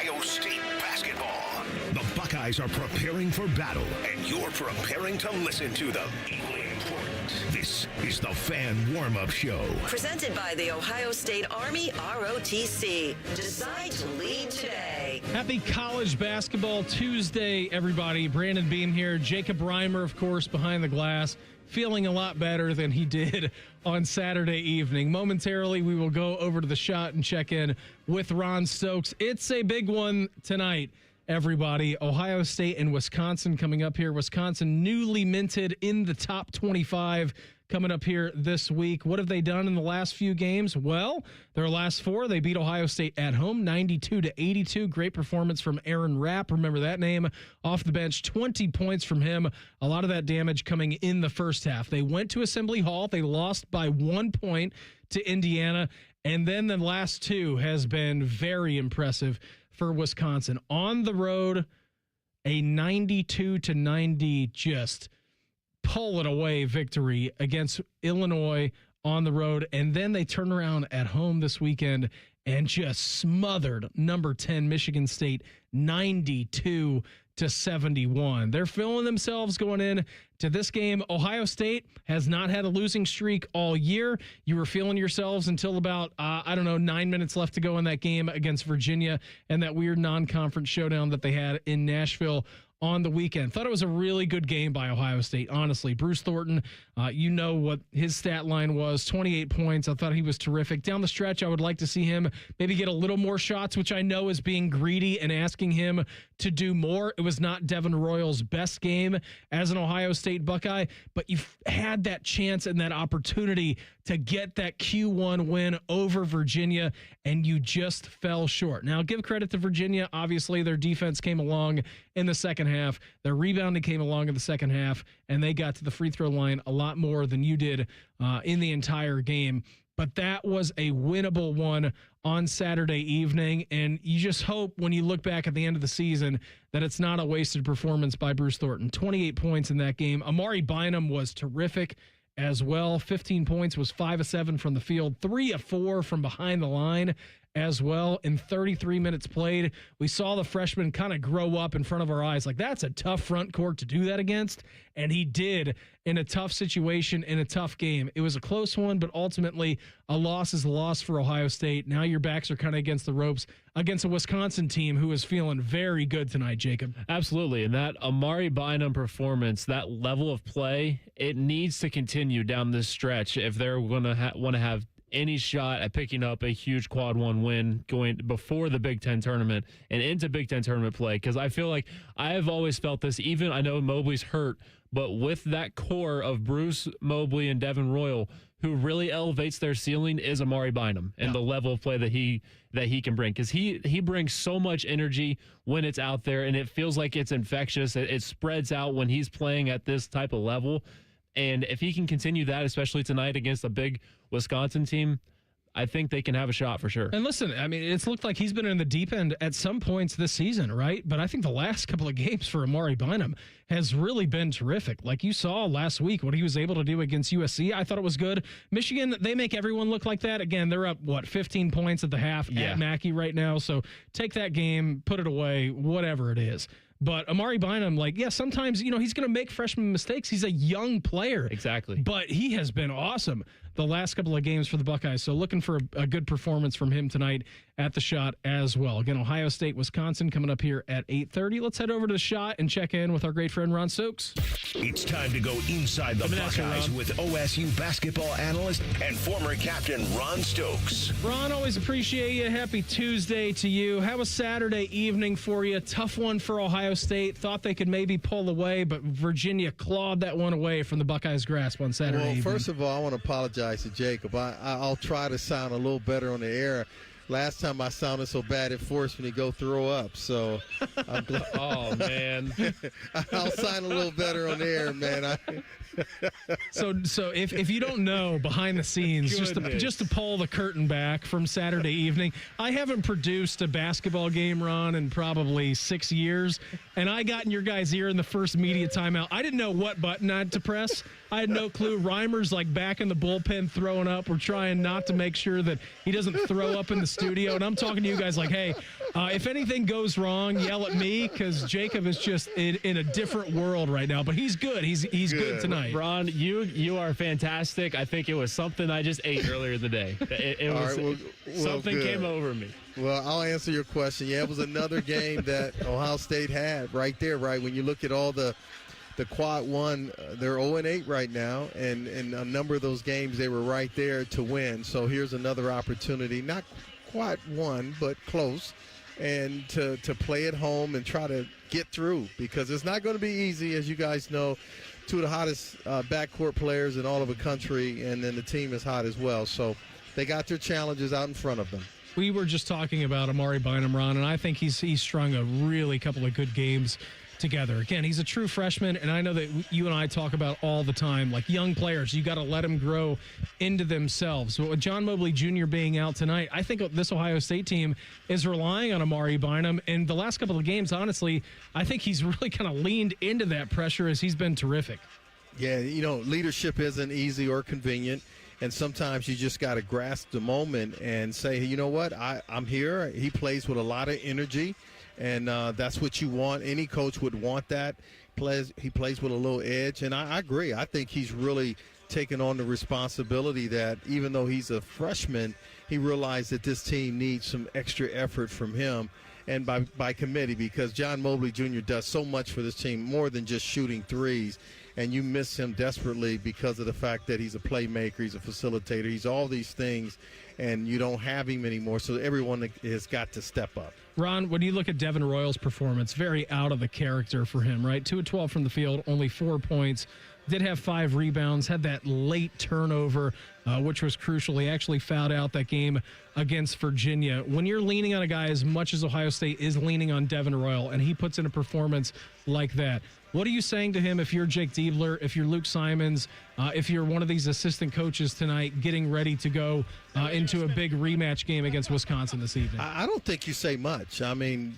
Ohio State basketball. The Buckeyes are preparing for battle, and you're preparing to listen to them. Equally important, this is the Fan Warm-Up Show. Presented by the Ohio State Army ROTC. Decide to lead today. Happy College Basketball Tuesday, everybody. Brandon Beam here. Jacob Reimer, of course, behind the glass. Feeling a lot better than he did on Saturday evening. Momentarily, we will go over to the shot and check in with Ron Stokes. It's a big one tonight, everybody. Ohio State and Wisconsin coming up here. Wisconsin newly minted in the top 25 coming up here this week. What have they done in the last few games? Well, their last four, they beat Ohio State at home, 92-82. Great performance from Aaron Rapp. Remember that name off the bench. 20 points from him. A lot of that damage coming in the first half. They went to Assembly Hall. They lost by 1 point to Indiana. And then the last two has been very impressive for Wisconsin. On the road, a 92-90 just pull it away victory against Illinois on the road. And then they turn around at home this weekend and just smothered number 10 Michigan State 92-71. They're feeling themselves going in to this game. Ohio State has not had a losing streak all year. You were feeling yourselves until about, 9 minutes left to go in that game against Virginia and that weird non-conference showdown that they had in Nashville on the weekend. Thought it was a really good game by Ohio State, honestly. Bruce Thornton, you know what his stat line was, 28 points. I thought he was terrific. Down the stretch, I would like to see him maybe get a little more shots, which I know is being greedy and asking him to do more. It was not Devin Royal's best game as an Ohio State Buckeye, but you've had that chance and that opportunity to get that Q1 win over Virginia, and you just fell short. Now, give credit to Virginia. Obviously, their defense came along in the second half. Their rebounding came along in the second half, and they got to the free throw line a lot more than you did in the entire game. But that was a winnable one on Saturday evening, and you just hope when you look back at the end of the season that it's not a wasted performance by Bruce Thornton. 28 points in that game. Amari Bynum was terrific as well. 15 points, was 5 of 7 from the field, 3 of 4 from behind the line as well. In 33 minutes played, we saw the freshman kind of grow up in front of our eyes. Like, that's a tough front court to do that against, and he did in a tough situation, in a tough game. It was a close one, but ultimately a loss is a loss for Ohio State. Now your backs are kind of against the ropes against a Wisconsin team who is feeling very good tonight, Jacob. Absolutely, and that Amari Bynum performance, that level of play, it needs to continue down this stretch if they're going to want to have any shot at picking up a huge quad one win going before the Big Ten tournament and into Big Ten tournament play. Because I feel like I've always felt this, even I know Mobley's hurt, but with that core of Bruce, Mobley, and Devin Royal, who really elevates their ceiling is Amari Bynum and the level of play that he can bring. Because he brings so much energy when it's out there, and it feels like it's infectious. It spreads out when he's playing at this type of level. And if he can continue that, especially tonight against a big Wisconsin team, I think they can have a shot for sure. And listen, I mean, it's looked like he's been in the deep end at some points this season, right? But I think the last couple of games for Amari Bynum has really been terrific. Like you saw last week, what he was able to do against USC, I thought it was good. Michigan, they make everyone look like that. Again, they're up, 15 points at the half at Mackey right now. So take that game, put it away, whatever it is. But Amari Bynum, sometimes, he's going to make freshman mistakes. He's a young player. Exactly. But he has been awesome the last couple of games for the Buckeyes. So looking for a good performance from him tonight at the shot as well. Again, Ohio State, Wisconsin coming up here at 8:30. Let's head over to the shot and check in with our great friend Ron Stokes. It's time to go inside the Buckeyes with OSU basketball analyst and former captain Ron Stokes. Ron, always appreciate you. Happy Tuesday to you. How was Saturday evening for you? Tough one for Ohio State. Thought they could maybe pull away, but Virginia clawed that one away from the Buckeyes' grasp on Saturday evening. First of all, I want to apologize to Jacob. I'll try to sound a little better on the air. Last time I sounded so bad, it forced me to go throw up. So I'm glad. Oh, man. I'll sound a little better on the air, man. So if you don't know behind the scenes, just to pull the curtain back from Saturday evening, I haven't produced a basketball game, Ron, in probably 6 years, and I got in your guys' ear in the first media timeout. I didn't know what button I had to press. I had no clue. Reimer's back in the bullpen throwing up. We're trying not to make sure that he doesn't throw up in the studio, and I'm talking to you guys hey, If anything goes wrong, yell at me because Jacob is just in a different world right now. But he's good. He's good tonight. Ron, you are fantastic. I think it was something I just ate earlier in the day. It was All right, something good. came over me. Well, I'll answer your question. Yeah, it was another game that Ohio State had right there, right? When you look at all the quad one, they're 0-8 right now, and a number of those games they were right there to win. So here's another opportunity, not quite one, but close, and to play at home and try to get through, because it's not going to be easy, as you guys know. Two of the hottest backcourt players in all of the country, and then the team is hot as well. So they got their challenges out in front of them. We were just talking about Amari Bynum, Ron, and I think he's strung a really couple of good games together. Again, he's a true freshman, and I know that you and I talk about all the time, like young players, you got to let them grow into themselves. But with John Mobley Jr. being out tonight, I think this Ohio State team is relying on Amari Bynum. And the last couple of games, honestly, I think he's really kind of leaned into that pressure as he's been terrific. Yeah, leadership isn't easy or convenient. And sometimes you just got to grasp the moment and say, hey, you know what, I'm here. He plays with a lot of energy, and that's what you want. Any coach would want that. He plays with a little edge, and I agree. I think he's really taken on the responsibility that even though he's a freshman, he realized that this team needs some extra effort from him and by committee, because John Mobley Jr. does so much for this team, more than just shooting threes. And you miss him desperately because of the fact that he's a playmaker, he's a facilitator, he's all these things, and you don't have him anymore. So everyone has got to step up. Ron, when you look at Devin Royal's performance, very out of the character for him, right? 2 of 12 from the field, only 4 points. Did have 5 rebounds, had that late turnover, which was crucial. He actually fouled out that game against Virginia. When you're leaning on a guy as much as Ohio State is leaning on Devin Royal, and he puts in a performance like that, what are you saying to him if you're Jake Diebler, if you're Luke Simons, if you're one of these assistant coaches tonight getting ready to go into a big rematch game against Wisconsin this evening? I don't think you say much. I mean,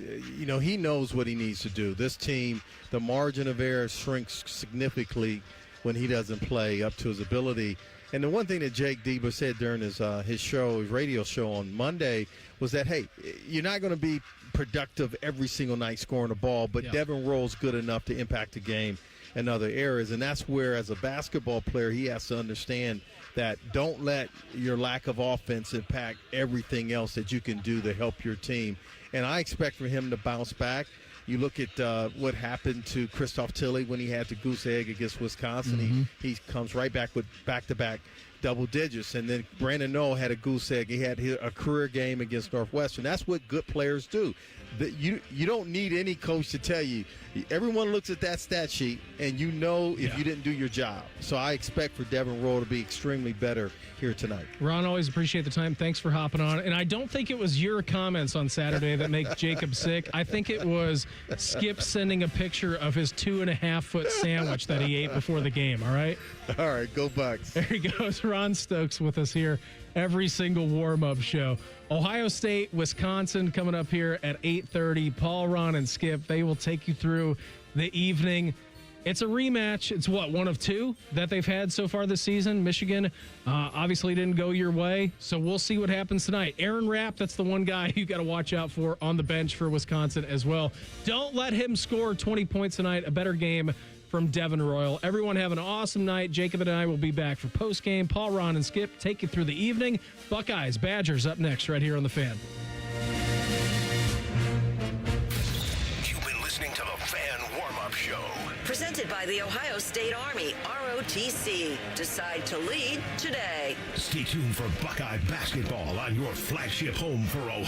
he knows what he needs to do. This team, the margin of error shrinks significantly when he doesn't play up to his ability. And the one thing that Jake Diebler said during his radio show on Monday was that, hey, you're not going to be productive every single night scoring the ball, but Devin Royal's good enough to impact the game in other areas. And that's where, as a basketball player, he has to understand that don't let your lack of offense impact everything else that you can do to help your team. And I expect for him to bounce back. You look at what happened to Christoph Tilley when he had the goose egg against Wisconsin. Mm-hmm. He comes right back with back-to-back double digits. And then Brandon Knoll had a goose egg. He had a career game against Northwestern. That's what good players do. You don't need any coach to tell you. Everyone looks at that stat sheet, and you know if you didn't do your job. So I expect for Devin Royal to be extremely better here tonight. Ron, always appreciate the time. Thanks for hopping on. And I don't think it was your comments on Saturday that make Jacob sick. I think it was Skip sending a picture of his 2.5-foot sandwich that he ate before the game, all right? All right, go Bucks. There he goes. Ron Stokes with us here every single warm-up show. Ohio State, Wisconsin coming up here at 8:30. Paul, Ron, and Skip, they will take you through the evening. It's a rematch. It's one of 2 that they've had so far this season. Michigan obviously didn't go your way, so we'll see what happens tonight. Aaron Rapp, that's the one guy you got to watch out for on the bench for Wisconsin as well. Don't let him score 20 points tonight. A better game from Devin Royal. Everyone have an awesome night. Jacob and I will be back for postgame. Paul, Ron, and Skip take you through the evening. Buckeyes, Badgers up next right here on The Fan. You've been listening to the Fan Warm-Up Show. Presented by the Ohio State Army, ROTC. Decide to lead today. Stay tuned for Buckeye basketball on your flagship home for Ohio.